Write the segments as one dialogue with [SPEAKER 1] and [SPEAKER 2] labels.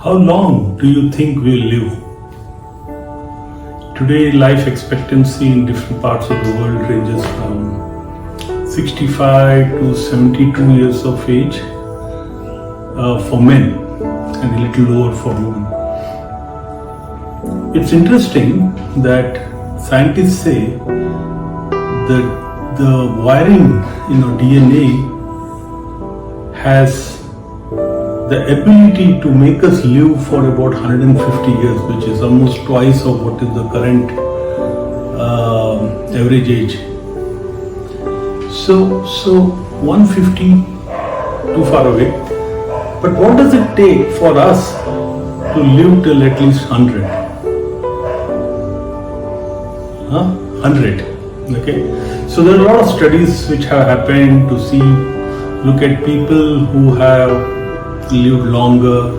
[SPEAKER 1] How long do you think we'll live? Today, life expectancy in different parts of the world ranges from 65 to 72 years of age for men and a little lower for women. It's interesting that scientists say that the wiring in our DNA has the ability to make us live for about 150 years, which is almost twice of what is the current average age. So 150, too far away. But what does it take for us to live till at least 100? 100. Okay. So there are a lot of studies which have happened to look at people who have lived longer,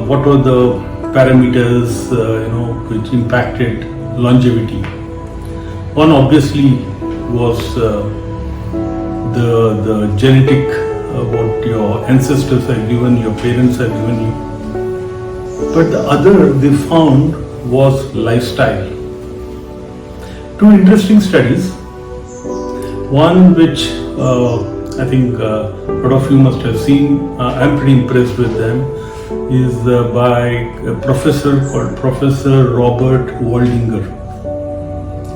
[SPEAKER 1] what were the parameters which impacted longevity. One obviously was the genetic, what your ancestors have given, your parents have given you. But the other they found was lifestyle. Two interesting studies. One which I think a lot of you must have seen. I'm pretty impressed with them. Is by a professor called Professor Robert Waldinger.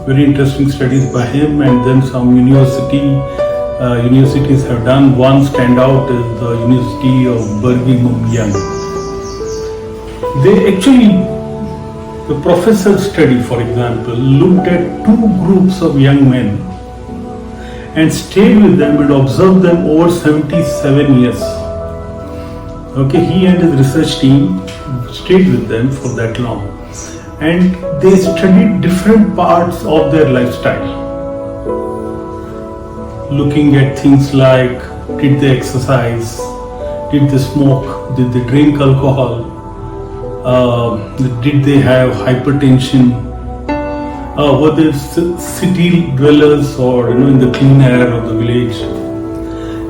[SPEAKER 1] Very interesting studies by him, and then some universities have done. One standout is the University of Birmingham Young. They actually, the professor's study, for example, looked at two groups of young men and stayed with them and observed them over 77 years. Okay, he and his research team stayed with them for that long, and they studied different parts of their lifestyle, looking at things like, did they exercise, did they smoke, did they drink alcohol, did they have hypertension, were they city dwellers or in the clean air of the village.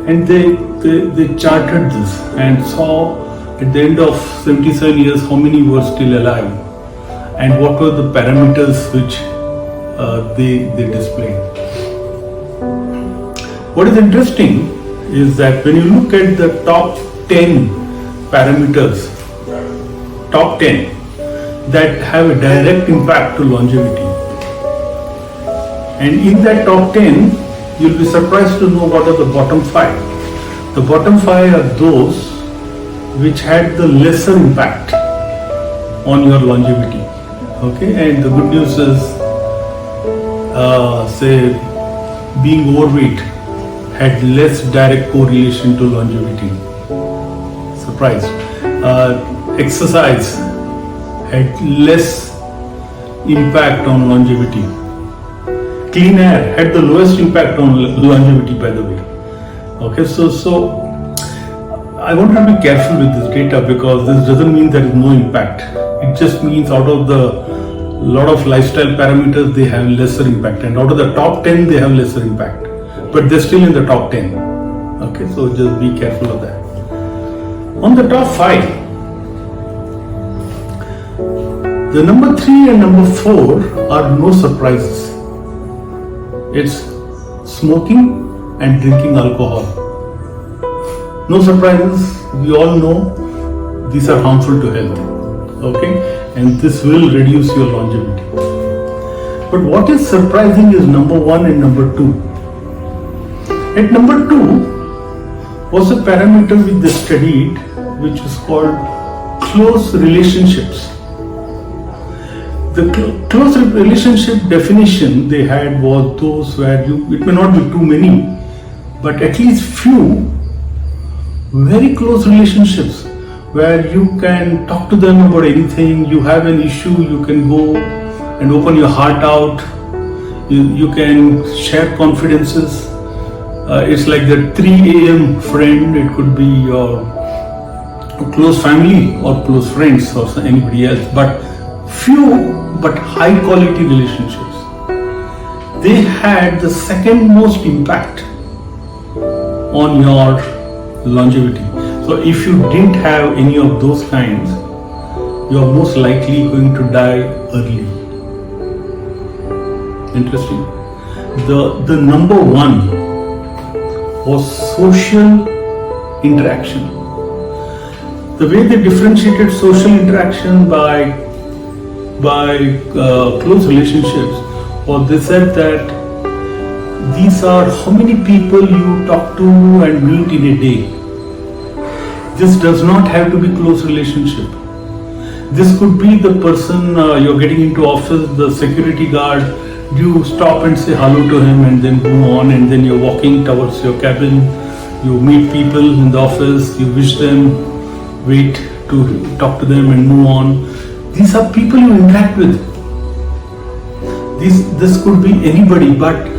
[SPEAKER 1] And they charted this and saw at the end of 77 years how many were still alive and what were the parameters which they displayed. What is interesting is that when you look at the top 10 parameters, top 10 that have a direct impact to longevity, and in that top 10, you'll be surprised to know what are the bottom 5. The bottom 5 are those which had the lesser impact on your longevity. Okay, and the good news is, say, being overweight had less direct correlation to longevity. Surprise. Exercise had less impact on longevity. Clean air had the lowest impact on longevity, by the way. Okay, so I want to be careful with this data because this doesn't mean there is no impact. It just means out of the lot of lifestyle parameters, they have lesser impact, and out of the top 10, they have lesser impact. But they're still in the top 10. Okay, so just be careful of that. On the top 5, the number 3 and number 4 are no surprises. It's smoking and drinking alcohol. No surprises, we all know these are harmful to health. Okay, and this will reduce your longevity. But what is surprising is number 1 and number 2. At number 2 was a parameter which they studied, which is called close relationships. The close relationship definition they had was those where it may not be too many, but at least few very close relationships where you can talk to them about anything. You have an issue, you can go and open your heart out. You can share confidences. It's like the 3 a.m. friend. It could be your close family or close friends or anybody else, but few but high quality relationships. They had the second most impact on your longevity. So if you didn't have any of those kinds, you are most likely going to die early. Interesting. The number one was social interaction. The way they differentiated social interaction by close relationships, or they said that these are how many people you talk to and meet in a day. This does not have to be close relationship. This could be the person you're getting into office, the security guard. You stop and say hello to him and then move on, and then you're walking towards your cabin. You meet people in the office, you wish them, wait to talk to them and move on. These are people you interact with. This could be anybody, but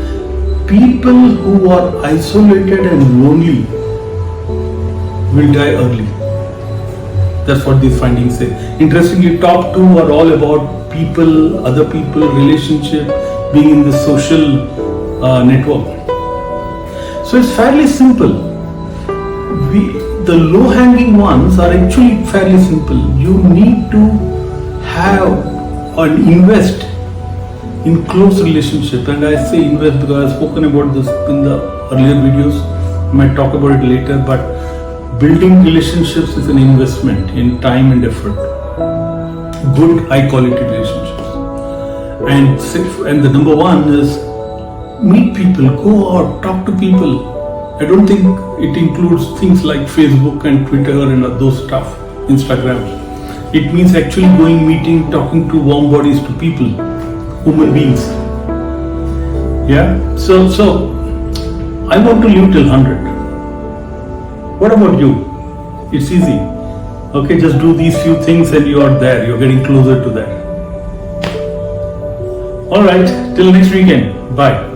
[SPEAKER 1] people who are isolated and lonely will die early. That's what these findings say. Interestingly, top two are all about people, other people, relationship, being in the social network. So it's fairly simple. The low-hanging ones are actually fairly simple. You need to have and invest in close relationship. And I say invest because I've spoken about this in the earlier videos. I might talk about it later, but building relationships is an investment in time and effort. Good, high-quality relationships. And the number one is meet people, go out, talk to people. I don't think it includes things like Facebook and Twitter and those stuff, Instagram. It means actually going, meeting, talking to warm bodies, to people, human beings. Yeah. So I want to live till 100. What about you? It's easy. Okay, just do these few things and you are there. You're getting closer to that. All right. Till next weekend. Bye.